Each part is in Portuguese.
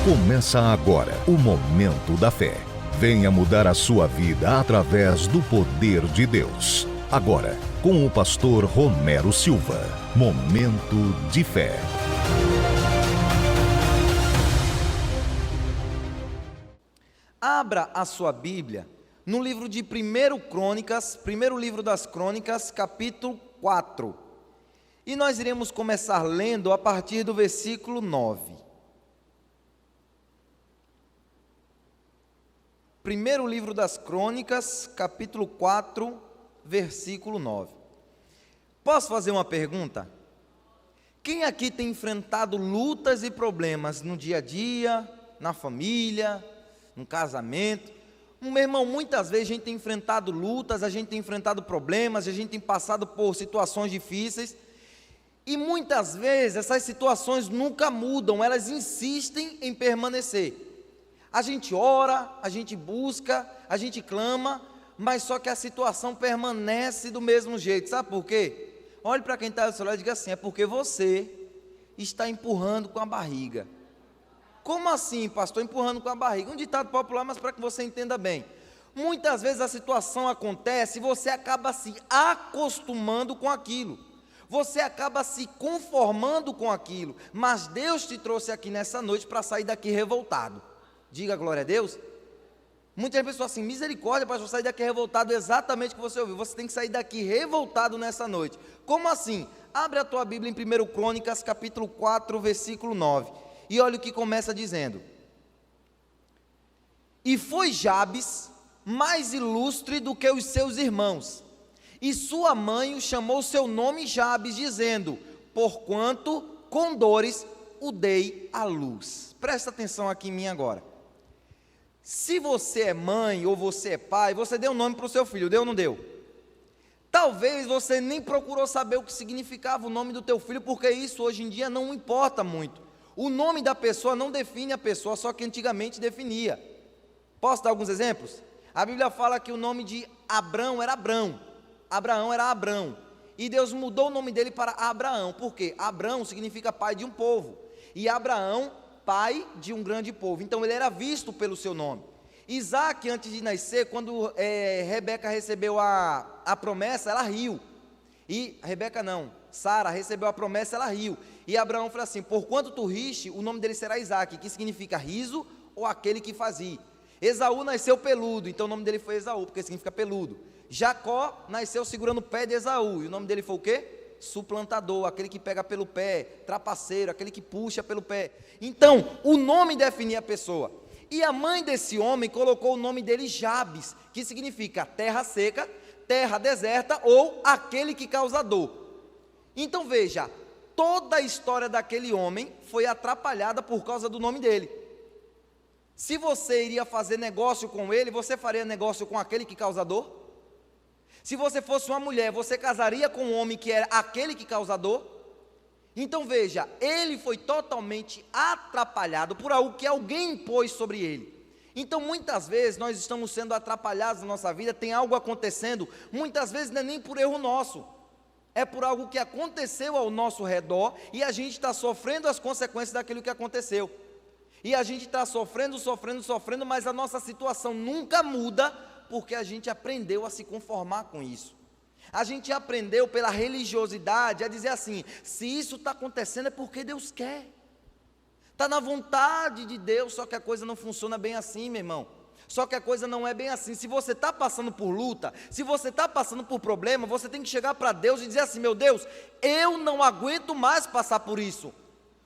Começa agora o Momento da Fé. Venha mudar a sua vida através do poder de Deus. Agora, com o pastor Romero Silva. Momento de Fé. Abra a sua Bíblia no livro de 1 Crônicas, primeiro livro das Crônicas, capítulo 4. E nós iremos começar lendo a partir do versículo 9. Primeiro livro das Crônicas, capítulo 4, versículo 9. Posso fazer uma pergunta? Quem aqui tem enfrentado lutas e problemas no dia a dia, na família, no casamento? Meu irmão, muitas vezes a gente tem enfrentado lutas, a gente tem enfrentado problemas, a gente tem passado por situações difíceis, e muitas vezes essas situações nunca mudam, elas insistem em permanecer. A gente ora, a gente busca, a gente clama, mas só que a situação permanece do mesmo jeito. Sabe por quê? Olhe para quem está ao seu lado e diga assim: é porque você está empurrando com a barriga. Como assim, pastor, empurrando com a barriga? Um ditado popular, mas para que você entenda bem. Muitas vezes a situação acontece e você acaba se acostumando com aquilo. Você acaba se conformando com aquilo. Mas Deus te trouxe aqui nessa noite para sair daqui revoltado. Diga glória a Deus. Muitas pessoas assim: misericórdia, pastor, sair daqui revoltado. Exatamente o que você ouviu. Você tem que sair daqui revoltado nessa noite. Como assim? Abre a tua Bíblia em 1 Crônicas, capítulo 4, versículo 9. E olha o que começa dizendo: e foi Jabes mais ilustre do que os seus irmãos, e sua mãe o chamou seu nome Jabes, dizendo: porquanto com dores o dei à luz. Presta atenção aqui em mim agora. Se você é mãe ou você é pai, você deu um nome para o seu filho, deu ou não deu? Talvez você nem procurou saber o que significava o nome do teu filho, porque isso hoje em dia não importa muito. O nome da pessoa não define a pessoa, só que antigamente definia. Posso dar alguns exemplos? A Bíblia fala que o nome de Abrão era Abrão, Abraão era Abrão, e Deus mudou o nome dele para Abraão. Por quê? Abrão significa pai de um povo, e Abraão, pai de um grande povo. Então ele era visto pelo seu nome. Isaac, antes de nascer, quando Rebeca recebeu a promessa, ela riu. E Rebeca não, Sara recebeu a promessa, ela riu. E Abraão falou assim: porquanto tu riste, o nome dele será Isaac, que significa riso ou aquele que faz rir. Esaú nasceu peludo, então o nome dele foi Esaú, porque significa peludo. Jacó nasceu segurando o pé de Esaú, e o nome dele foi o quê? Suplantador, aquele que pega pelo pé, trapaceiro, aquele que puxa pelo pé. Então, o nome definia a pessoa. E a mãe desse homem colocou o nome dele Jabes, que significa terra seca, terra deserta ou aquele que causa dor. Então veja, toda a história daquele homem foi atrapalhada por causa do nome dele. Se você iria fazer negócio com ele, você faria negócio com aquele que causa dor? Se você fosse uma mulher, você casaria com um homem que era aquele que causa dor? Então veja, ele foi totalmente atrapalhado por algo que alguém impôs sobre ele. Então muitas vezes nós estamos sendo atrapalhados na nossa vida, tem algo acontecendo, muitas vezes não é nem por erro nosso, é por algo que aconteceu ao nosso redor e a gente está sofrendo as consequências daquilo que aconteceu. E a gente está sofrendo, mas a nossa situação nunca muda, porque a gente aprendeu a se conformar com isso. A gente aprendeu pela religiosidade a dizer assim: se isso está acontecendo é porque Deus quer, está na vontade de Deus. Só que a coisa não funciona bem assim, meu irmão. Só que a coisa não é bem assim. Se você está passando por luta, se você está passando por problema, você tem que chegar para Deus e dizer assim: meu Deus, eu não aguento mais passar por isso,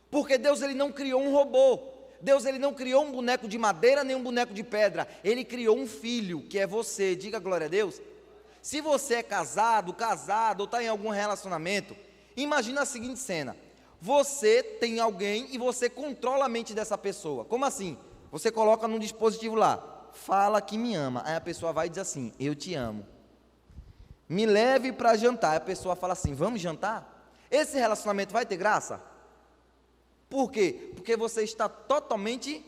porque Deus ele não criou um robô. Deus ele não criou um boneco de madeira nem um boneco de pedra. Ele criou um filho, que é você. Diga glória a Deus. Se você é casado ou está em algum relacionamento, imagina a seguinte cena: você tem alguém e você controla a mente dessa pessoa. Como assim? Você coloca num dispositivo lá: fala que me ama. Aí a pessoa vai e diz assim: eu te amo, me leve para jantar. Aí a pessoa fala assim: vamos jantar? Esse relacionamento vai ter graça? Por quê? Porque você está totalmente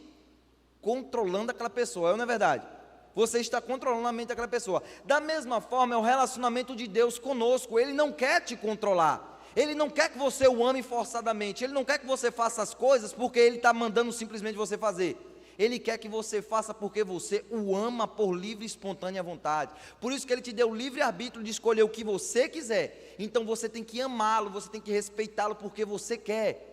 controlando aquela pessoa, não é verdade? Você está controlando a mente daquela pessoa. Da mesma forma é o relacionamento de Deus conosco. Ele não quer te controlar, Ele não quer que você o ame forçadamente. Ele não quer que você faça as coisas porque Ele está mandando simplesmente você fazer. Ele quer que você faça porque você o ama por livre e espontânea vontade. Por isso que Ele te deu o livre-arbítrio de escolher o que você quiser. Então você tem que amá-lo, você tem que respeitá-lo porque você quer.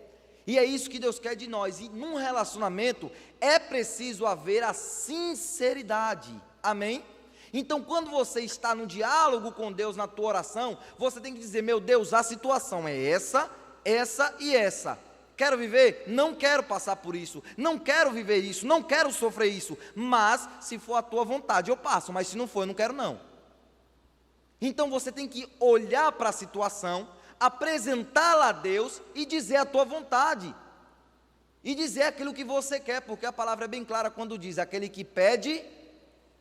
E é isso que Deus quer de nós. E num relacionamento é preciso haver a sinceridade. Amém? Então quando você está no diálogo com Deus na tua oração, você tem que dizer: meu Deus, a situação é essa, essa e essa. Quero viver? Não quero passar por isso. Não quero viver isso, não quero sofrer isso. Mas se for a tua vontade eu passo, mas se não for eu não quero não. Então você tem que olhar para a situação, apresentá-la a Deus e dizer a tua vontade, e dizer aquilo que você quer, porque a palavra é bem clara quando diz: aquele que pede,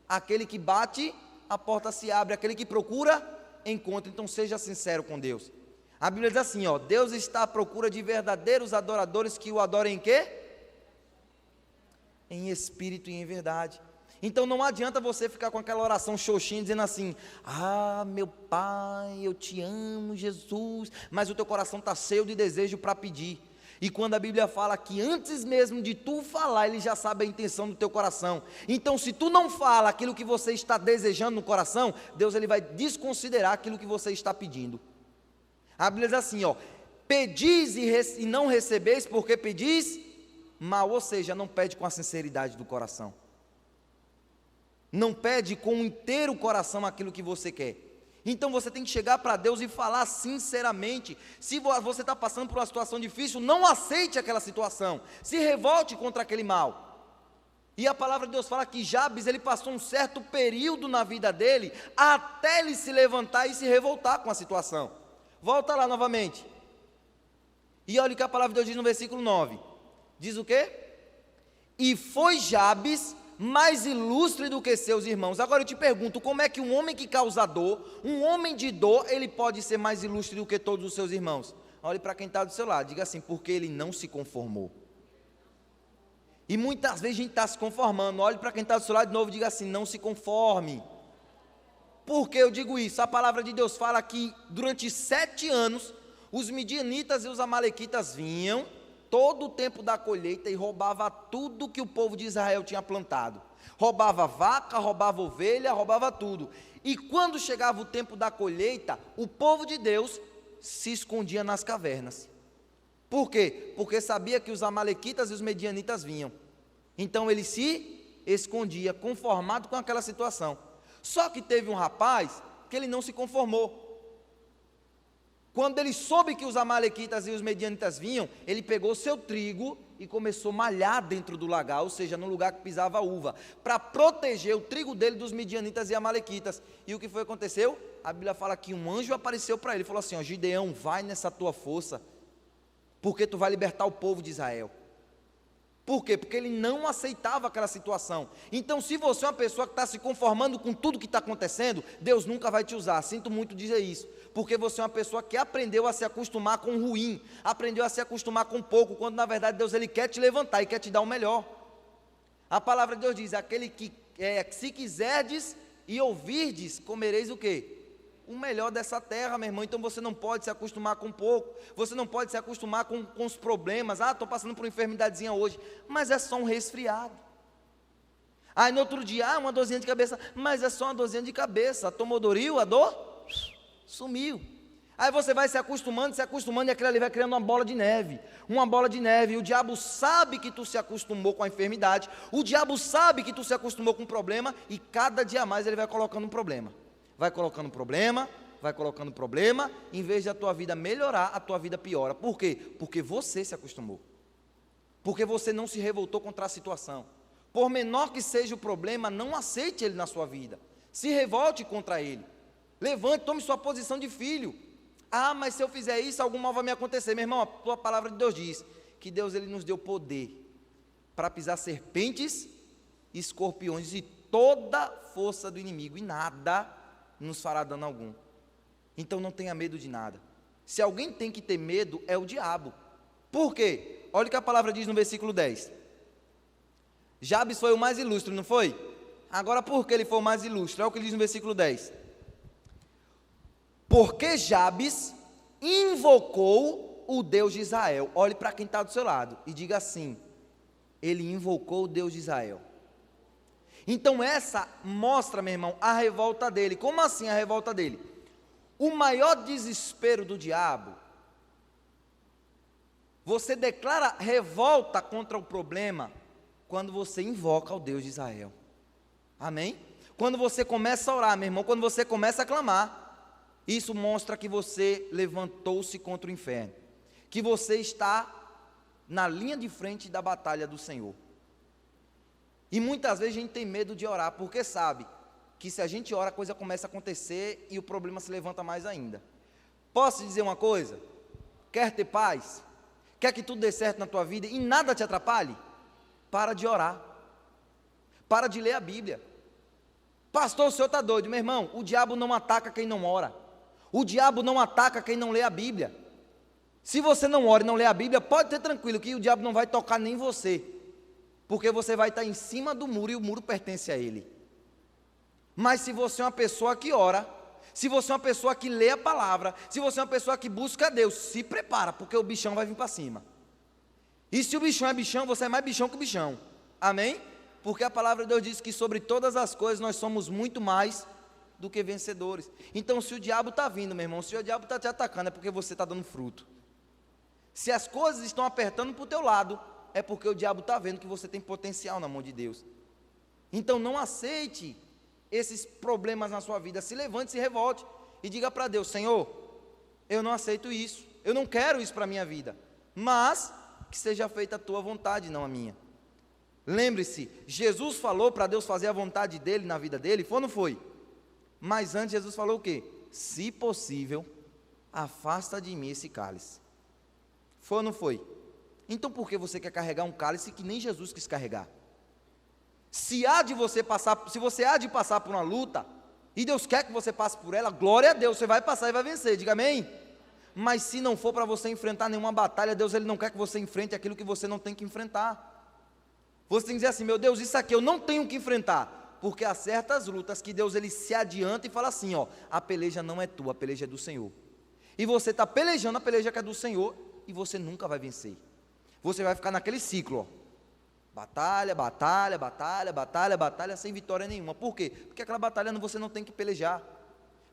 aquele que bate, a porta se abre, aquele que procura, encontra. Então seja sincero com Deus. A Bíblia diz assim, ó: Deus está à procura de verdadeiros adoradores que o adorem em quê? Em espírito e em verdade. Então não adianta você ficar com aquela oração xoxinha dizendo assim: ah, meu Pai, eu te amo, Jesus, mas o teu coração está cheio de desejo para pedir. E quando a Bíblia fala que antes mesmo de tu falar, Ele já sabe a intenção do teu coração. Então se tu não fala aquilo que você está desejando no coração, Deus Ele vai desconsiderar aquilo que você está pedindo. A Bíblia diz assim, ó: pedis e não recebeis porque pedis mal, ou seja, não pede com a sinceridade do coração. Não pede com o inteiro coração aquilo que você quer. Então você tem que chegar para Deus e falar sinceramente. Se você está passando por uma situação difícil, não aceite aquela situação, se revolte contra aquele mal. E a palavra de Deus fala que Jabes, ele passou um certo período na vida dele, até ele se levantar e se revoltar com a situação. Volta lá novamente, e olha o que a palavra de Deus diz no versículo 9, diz o quê? E foi Jabes mais ilustre do que seus irmãos. Agora eu te pergunto, como é que um homem que causa dor, um homem de dor, ele pode ser mais ilustre do que todos os seus irmãos? Olhe para quem está do seu lado, diga assim: porque ele não se conformou. E muitas vezes a gente está se conformando. Olhe para quem está do seu lado de novo e diga assim: não se conforme. Por que eu digo isso? A palavra de Deus fala que durante 7 anos, os midianitas e os amalequitas vinham todo o tempo da colheita e roubava tudo que o povo de Israel tinha plantado. Roubava vaca, roubava ovelha, roubava tudo. E quando chegava o tempo da colheita, o povo de Deus se escondia nas cavernas. Por quê? Porque sabia que os amalequitas e os medianitas vinham. Então ele se escondia, conformado com aquela situação. Só que teve um rapaz que ele não se conformou. Quando ele soube que os amalequitas e os medianitas vinham, ele pegou seu trigo e começou a malhar dentro do lagar, ou seja, no lugar que pisava a uva, para proteger o trigo dele dos medianitas e amalequitas. E o que foi que aconteceu? A Bíblia fala que um anjo apareceu para ele e falou assim: ó, Gideão, vai nessa tua força, porque tu vai libertar o povo de Israel. Por quê? Porque ele não aceitava aquela situação. Então, se você é uma pessoa que está se conformando com tudo que está acontecendo, Deus nunca vai te usar. Sinto muito dizer isso, porque você é uma pessoa que aprendeu a se acostumar com o ruim, aprendeu a se acostumar com pouco, quando na verdade Deus Ele quer te levantar e quer te dar o melhor. A palavra de Deus diz: aquele que se quiserdes e ouvirdes, comereis o quê? O melhor dessa terra, meu irmão. Então você não pode se acostumar com pouco, você não pode se acostumar com os problemas. Ah, estou passando por uma enfermidadezinha hoje, mas é só um resfriado. Aí no outro dia, uma dorzinha de cabeça, mas é só uma dorzinha de cabeça. Tomou Doril, a dor sumiu. Aí você vai se acostumando e aquilo ali vai criando uma bola de neve. E o diabo sabe que tu se acostumou com a enfermidade, o diabo sabe que tu se acostumou com o problema, e cada dia mais ele vai colocando um problema. Vai colocando problema, em vez de a tua vida melhorar, a tua vida piora. Por quê? Porque você se acostumou. Porque você não se revoltou contra a situação. Por menor que seja o problema, não aceite ele na sua vida. Se revolte contra ele. Levante, tome sua posição de filho. Ah, mas se eu fizer isso, algum mal vai me acontecer. Meu irmão, a tua palavra de Deus diz que Deus ele nos deu poder para pisar serpentes, escorpiões e toda força do inimigo, e nada nos fará dano algum. Então não tenha medo de nada. Se alguém tem que ter medo, é o diabo. Por quê? Olha o que a palavra diz no versículo 10. Jabes foi o mais ilustre, não foi? Agora por que ele foi o mais ilustre? Olha o que ele diz no versículo 10. Porque Jabes invocou o Deus de Israel. Olhe para quem está do seu lado e diga assim: ele invocou o Deus de Israel. Então essa mostra, meu irmão, a revolta dele. Como assim a revolta dele? O maior desespero do diabo, você declara revolta contra o problema quando você invoca o Deus de Israel. Amém? Quando você começa a orar, meu irmão, quando você começa a clamar, isso mostra que você levantou-se contra o inferno, que você está na linha de frente da batalha do Senhor. E muitas vezes a gente tem medo de orar, porque sabe que se a gente ora, a coisa começa a acontecer e o problema se levanta mais ainda. Posso dizer uma coisa? Quer ter paz? Quer que tudo dê certo na tua vida e nada te atrapalhe? Para de orar. Para de ler a Bíblia. Pastor, o senhor está doido. Meu irmão, o diabo não ataca quem não ora. O diabo não ataca quem não lê a Bíblia. Se você não ora e não lê a Bíblia, pode ter tranquilo que o diabo não vai tocar nem você, porque você vai estar em cima do muro e o muro pertence a ele. Mas se você é uma pessoa que ora, se você é uma pessoa que lê a palavra, se você é uma pessoa que busca a Deus, se prepara, porque o bichão vai vir para cima. E se o bichão é bichão, você é mais bichão que o bichão. Amém? Porque a palavra de Deus diz que sobre todas as coisas nós somos muito mais do que vencedores. Então se o diabo está vindo, meu irmão, se o diabo está te atacando, é porque você está dando fruto. Se as coisas estão apertando para o teu lado, é porque o diabo está vendo que você tem potencial na mão de Deus. Então não aceite esses problemas na sua vida. Se levante, se revolte e diga para Deus: Senhor, eu não aceito isso, eu não quero isso para a minha vida, mas que seja feita a tua vontade, não a minha. Lembre-se, Jesus falou para Deus fazer a vontade dele na vida dele, foi ou não foi? Mas antes Jesus falou o quê? Se possível, afasta de mim esse cálice. Foi ou não foi? Então por que você quer carregar um cálice que nem Jesus quis carregar? Se você há de passar por uma luta, e Deus quer que você passe por ela, glória a Deus, você vai passar e vai vencer, diga amém. Mas se não for para você enfrentar nenhuma batalha, Deus ele não quer que você enfrente aquilo que você não tem que enfrentar. Você tem que dizer assim: meu Deus, isso aqui eu não tenho que enfrentar, porque há certas lutas que Deus ele se adianta e fala assim: ó, a peleja não é tua, a peleja é do Senhor. E você está pelejando a peleja que é do Senhor, e você nunca vai vencer. Você vai ficar naquele ciclo, ó. Batalha, batalha, batalha, batalha, batalha, sem vitória nenhuma. Por quê? Porque aquela batalha você não tem que pelejar.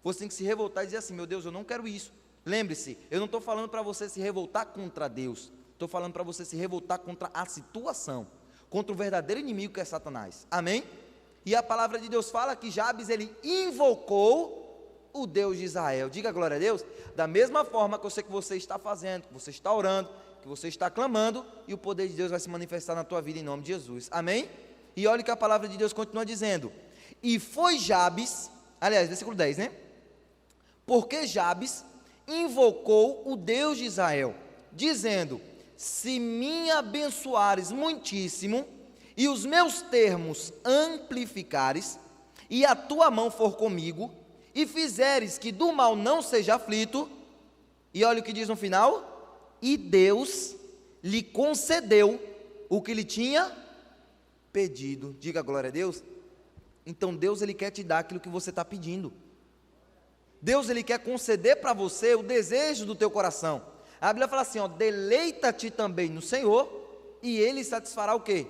Você tem que se revoltar e dizer assim: meu Deus, eu não quero isso. Lembre-se, eu não estou falando para você se revoltar contra Deus, estou falando para você se revoltar contra a situação, contra o verdadeiro inimigo que é Satanás. Amém? E a palavra de Deus fala que Jabes ele invocou o Deus de Israel. Diga glória a Deus. Da mesma forma que eu sei que você está fazendo, que você está orando, que você está clamando, e o poder de Deus vai se manifestar na tua vida em nome de Jesus. Amém? E olha que a palavra de Deus continua dizendo: e foi Jabes, aliás, versículo 10, né? Porque Jabes invocou o Deus de Israel, dizendo: se me abençoares muitíssimo, e os meus termos amplificares, e a tua mão for comigo, e fizeres que do mal não seja aflito, e olha o que diz no final: e Deus lhe concedeu o que lhe tinha pedido. Diga glória a Deus. Então Deus ele quer te dar aquilo que você está pedindo. Deus ele quer conceder para você o desejo do teu coração. A Bíblia fala assim, ó: deleita-te também no Senhor, e Ele satisfará o quê?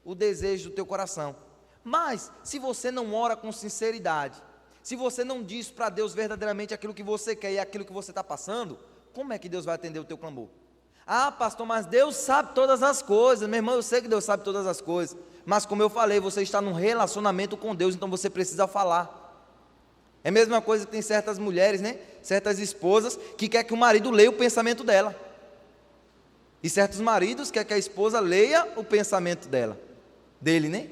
O desejo do teu coração. Mas se você não ora com sinceridade, se você não diz para Deus verdadeiramente aquilo que você quer e aquilo que você está passando, como é que Deus vai atender o teu clamor? Ah, pastor, mas Deus sabe todas as coisas. Meu irmão, eu sei que Deus sabe todas as coisas, mas como eu falei, você está num relacionamento com Deus, então você precisa falar. É a mesma coisa que tem certas mulheres, né? Certas esposas que quer que o marido leia o pensamento dela, e certos maridos quer que a esposa leia o pensamento dele, né?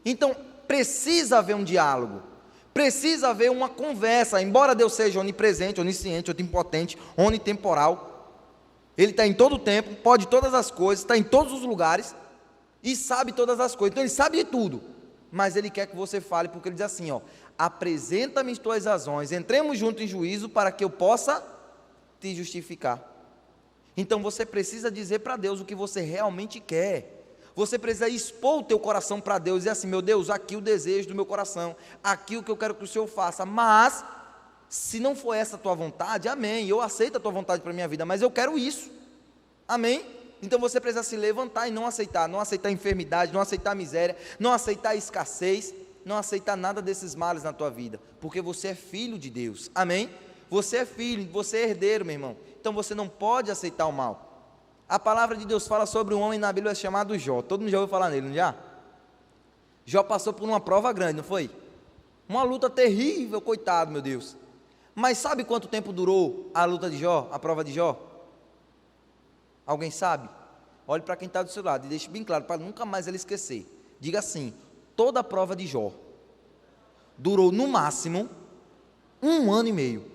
Então precisa haver um diálogo, precisa haver uma conversa. Embora Deus seja onipresente, onisciente, onipotente, onitemporal, Ele está em todo o tempo, pode todas as coisas, está em todos os lugares e sabe todas as coisas. Então Ele sabe de tudo, mas Ele quer que você fale, porque Ele diz assim, ó: apresenta-me as tuas razões, entremos juntos em juízo para que eu possa te justificar. Então você precisa dizer para Deus o que você realmente quer. Você precisa expor o teu coração para Deus e dizer assim: meu Deus, aqui o desejo do meu coração, aqui o que eu quero que o Senhor faça, mas Se não for essa a tua vontade, amém, eu aceito a tua vontade para a minha vida, mas eu quero isso, amém? Então você precisa se levantar e não aceitar a enfermidade, não aceitar a miséria, não aceitar a escassez, não aceitar nada desses males na tua vida, porque você é filho de Deus, amém? Você é filho, você é herdeiro, meu irmão, então você não pode aceitar o mal. A palavra de Deus fala sobre um homem na Bíblia chamado Jó, todo mundo já ouviu falar nele, não já? Jó passou por uma prova grande, não foi? Uma luta terrível, coitado, meu Deus. Mas sabe quanto tempo durou a luta de Jó, a prova de Jó? Alguém sabe? Olhe para quem está do seu lado e deixe bem claro, para nunca mais ele esquecer. Diga assim: toda a prova de Jó durou no máximo 1 ano e meio.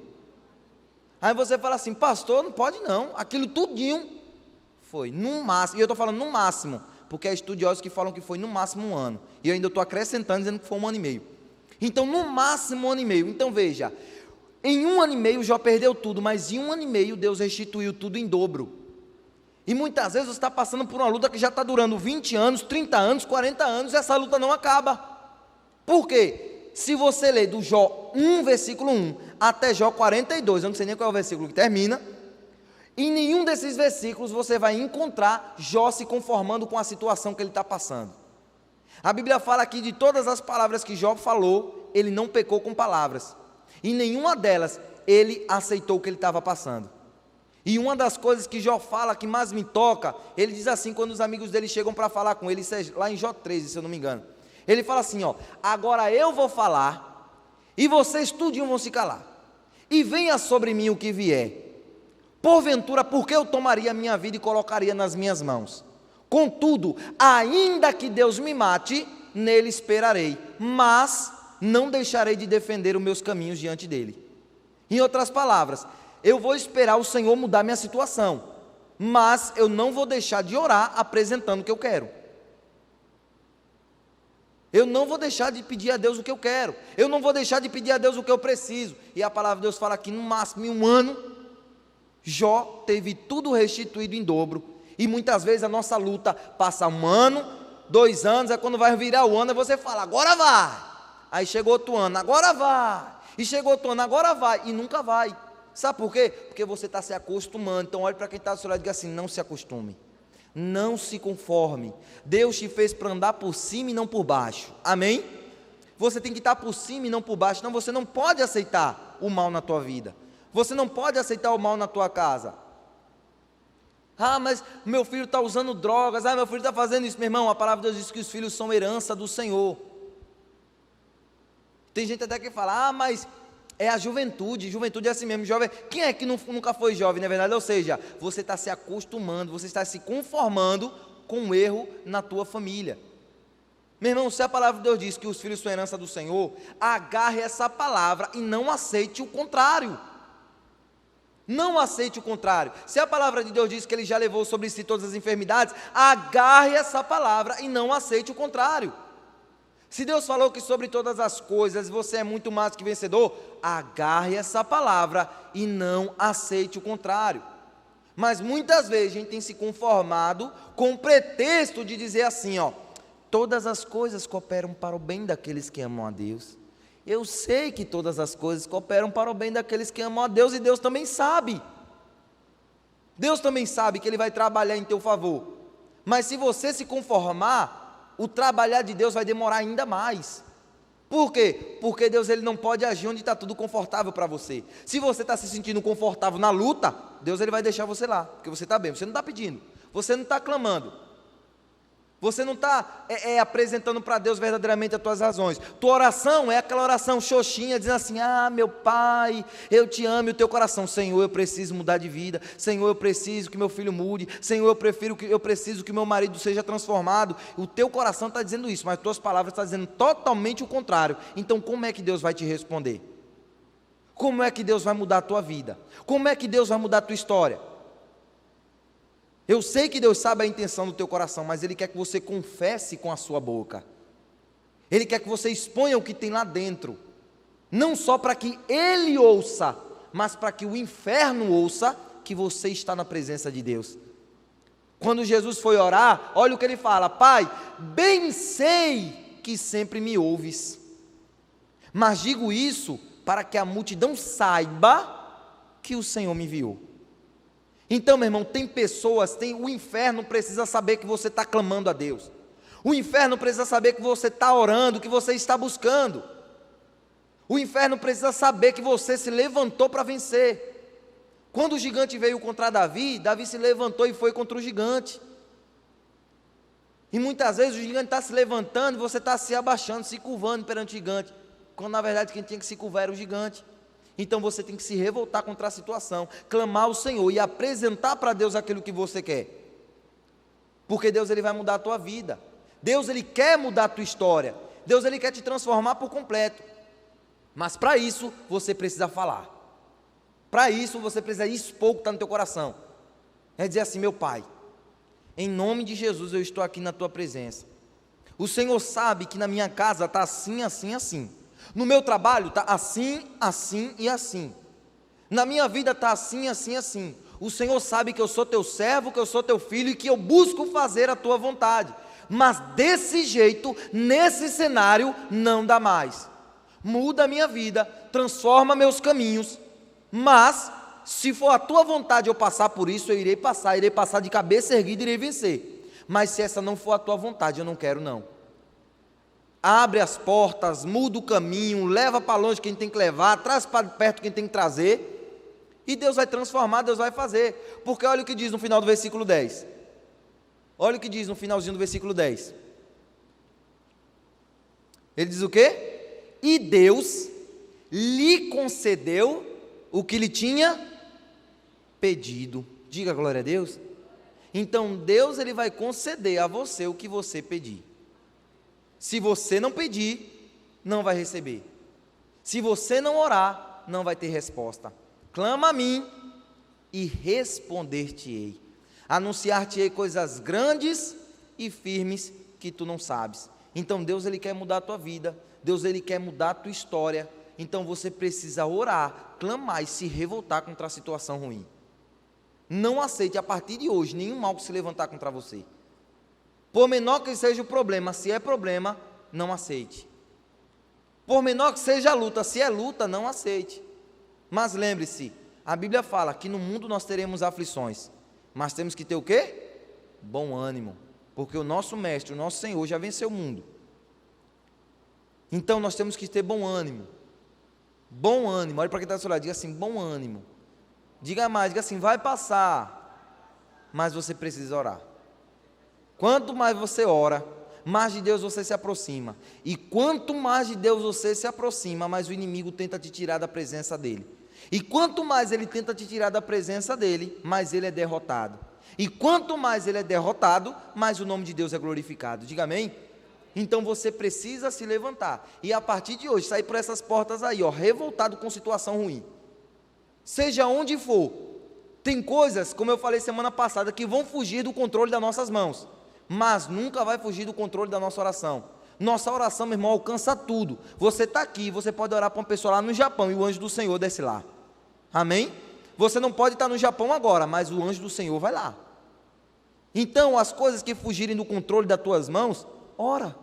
Aí você fala assim: pastor, não pode não, aquilo tudinho foi no máximo, e eu estou falando no máximo, porque há estudiosos que falam que foi no máximo 1 ano, e eu ainda estou acrescentando dizendo que foi 1 ano e meio. Então no máximo 1 ano e meio. Então veja, em 1 ano e meio Jó perdeu tudo, mas em 1 ano e meio Deus restituiu tudo em dobro. E muitas vezes você está passando por uma luta que já está durando 20 anos, 30 anos, 40 anos, e essa luta não acaba. Por quê? Se você ler do Jó 1, versículo 1, até Jó 42, eu não sei nem qual é o versículo que termina, em nenhum desses versículos você vai encontrar Jó se conformando com a situação que ele está passando. A Bíblia fala aqui de todas as palavras que Jó falou, ele não pecou com palavras. Em nenhuma delas ele aceitou o que ele estava passando. E uma das coisas que Jó fala que mais me toca, ele diz assim, quando os amigos dele chegam para falar com ele, isso é lá em Jó 13, se eu não me engano. Ele fala assim, ó: agora eu vou falar, e vocês tudinho vão se calar. E venha sobre mim o que vier. Porventura, por que eu tomaria a minha vida e colocaria nas minhas mãos? Contudo, ainda que Deus me mate, nele esperarei, mas não deixarei de defender os meus caminhos diante dele. Em outras palavras, eu vou esperar o Senhor mudar minha situação, mas eu não vou deixar de orar apresentando o que eu quero. Eu não vou deixar de pedir a Deus o que eu quero, eu não vou deixar de pedir a Deus o que eu preciso. E a palavra de Deus fala que no máximo em 1 ano, Jó teve tudo restituído em dobro. E muitas vezes a nossa luta passa 1 ano, 2 anos, é quando vai virar o ano, e você fala, agora vai. Aí chegou outro ano, agora vai. E chegou outro ano, agora vai. E nunca vai. Sabe por quê? Porque você está se acostumando. Então olhe para quem está do seu lado e diga assim: não se acostume, não se conforme. Deus te fez para andar por cima e não por baixo, amém? Você tem que estar por cima e não por baixo. Não, você não pode aceitar o mal na tua vida, você não pode aceitar o mal na tua casa. Ah, mas meu filho está usando drogas, meu filho está fazendo isso. Meu irmão, a palavra de Deus diz que os filhos são herança do Senhor. Tem gente até que fala, mas é a juventude é assim mesmo, jovem. Quem é que nunca foi jovem, não é verdade? Ou seja, você está se acostumando, você está se conformando com o erro na tua família. Meu irmão, se a palavra de Deus diz que os filhos são herança do Senhor, agarre essa palavra e não aceite o contrário. Não aceite o contrário. Se a palavra de Deus diz que Ele já levou sobre si todas as enfermidades, agarre essa palavra e não aceite o contrário. Se Deus falou que sobre todas as coisas você é muito mais que vencedor, agarre essa palavra e não aceite o contrário. Mas muitas vezes a gente tem se conformado com o pretexto de dizer assim, todas as coisas cooperam para o bem daqueles que amam a Deus. Eu sei que todas as coisas cooperam para o bem daqueles que amam a Deus, e Deus também sabe. Deus também sabe que Ele vai trabalhar em teu favor. Mas se você se conformar, o trabalhar de Deus vai demorar ainda mais. Por quê? Porque Deus ele não pode agir onde está tudo confortável para você. Se você está se sentindo confortável na luta, Deus ele vai deixar você lá, porque você está bem, você não está pedindo, você não está clamando, você não está apresentando para Deus verdadeiramente as tuas razões. Tua oração é aquela oração xoxinha, dizendo assim, meu Pai, eu te amo, e o teu coração, Senhor, eu preciso mudar de vida, Senhor, eu preciso que meu filho mude, Senhor, eu preciso que meu marido seja transformado. O teu coração está dizendo isso, mas tuas palavras estão dizendo totalmente o contrário. Então como é que Deus vai te responder? Como é que Deus vai mudar a tua vida? Como é que Deus vai mudar a tua história? Eu sei que Deus sabe a intenção do teu coração, mas Ele quer que você confesse com a sua boca. Ele quer que você exponha o que tem lá dentro. Não só para que Ele ouça, mas para que o inferno ouça que você está na presença de Deus. Quando Jesus foi orar, olha o que Ele fala: Pai, bem sei que sempre me ouves, mas digo isso para que a multidão saiba que o Senhor me enviou. Então, meu irmão, tem pessoas, o inferno precisa saber que você está clamando a Deus. O inferno precisa saber que você está orando, que você está buscando. O inferno precisa saber que você se levantou para vencer. Quando o gigante veio contra Davi, Davi se levantou e foi contra o gigante. E muitas vezes o gigante está se levantando e você está se abaixando, se curvando perante o gigante, quando na verdade quem tinha que se curvar era o gigante. Então você tem que se revoltar contra a situação, clamar ao Senhor e apresentar para Deus aquilo que você quer. Porque Deus ele vai mudar a tua vida. Deus ele quer mudar a tua história. Deus ele quer te transformar por completo. Mas para isso você precisa falar. Para isso você precisa expor o que está no teu coração. É dizer assim: meu Pai, em nome de Jesus eu estou aqui na tua presença. O Senhor sabe que na minha casa está assim, assim, assim. No meu trabalho está assim, assim e assim. Na minha vida está assim, assim, assim. O Senhor sabe que eu sou teu servo, que eu sou teu filho e que eu busco fazer a tua vontade. Mas desse jeito, nesse cenário, não dá mais. Muda a minha vida, transforma meus caminhos. Mas, se for a tua vontade eu passar por isso, eu irei passar de cabeça erguida e irei vencer. Mas se essa não for a tua vontade, eu não quero não. Abre as portas, muda o caminho, leva para longe quem tem que levar, traz para perto quem tem que trazer, e Deus vai transformar, Deus vai fazer. Porque olha o que diz no final do versículo 10. Olha o que diz no finalzinho do versículo 10. Ele diz o quê? E Deus lhe concedeu o que lhe tinha pedido. Diga glória a Deus. Então Deus ele vai conceder a você o que você pedir. Se você não pedir, não vai receber. Se você não orar, não vai ter resposta. Clama a mim e responder-te-ei. Anunciar-te-ei coisas grandes e firmes que tu não sabes. Então Deus ele quer mudar a tua vida. Deus ele quer mudar a tua história. Então você precisa orar, clamar e se revoltar contra a situação ruim. Não aceite a partir de hoje nenhum mal que se levantar contra você. Por menor que seja o problema, se é problema, não aceite. Por menor que seja a luta, se é luta, não aceite. Mas lembre-se, a Bíblia fala que no mundo nós teremos aflições, mas temos que ter o quê? Bom ânimo, porque o nosso Mestre, o nosso Senhor já venceu o mundo. Então nós temos que ter bom ânimo. Bom ânimo, olha para quem está do seu lado, diga assim: bom ânimo. Diga mais, diga assim: vai passar, mas você precisa orar. Quanto mais você ora, mais de Deus você se aproxima. E quanto mais de Deus você se aproxima, mais o inimigo tenta te tirar da presença dele. E quanto mais ele tenta te tirar da presença dele, mais ele é derrotado. E quanto mais ele é derrotado, mais o nome de Deus é glorificado. Diga amém? Então você precisa se levantar. E a partir de hoje, sair por essas portas aí, ó, revoltado com situação ruim. Seja onde for. Tem coisas, como eu falei semana passada, que vão fugir do controle das nossas mãos. Mas nunca vai fugir do controle da nossa oração. Nossa oração, meu irmão, alcança tudo. Você está aqui, você pode orar para uma pessoa lá no Japão e o anjo do Senhor desce lá. Amém? Você não pode estar no Japão agora, mas o anjo do Senhor vai lá. Então, as coisas que fugirem do controle das tuas mãos, ora.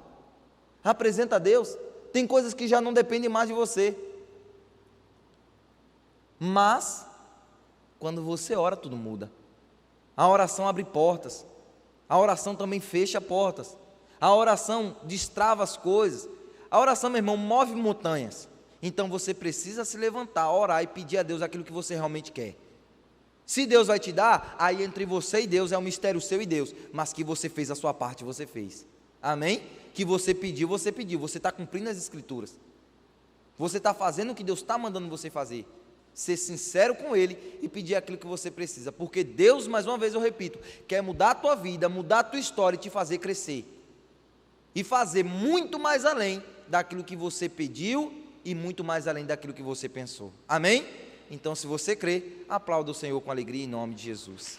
Apresenta a Deus. Tem coisas que já não dependem mais de você. Mas, quando você ora, tudo muda. A oração abre portas. A oração também fecha portas. A oração destrava as coisas. A oração, meu irmão, move montanhas. Então você precisa se levantar, orar e pedir a Deus aquilo que você realmente quer. Se Deus vai te dar, aí entre você e Deus é um mistério seu e Deus. Mas que você fez a sua parte, você fez. Amém? Que você pediu, você pediu. Você está cumprindo as Escrituras. Você está fazendo o que Deus está mandando você fazer. Ser sincero com Ele e pedir aquilo que você precisa. Porque Deus, mais uma vez eu repito, quer mudar a tua vida, mudar a tua história e te fazer crescer. E fazer muito mais além daquilo que você pediu e muito mais além daquilo que você pensou. Amém? Então, se você crê, aplauda o Senhor com alegria em nome de Jesus.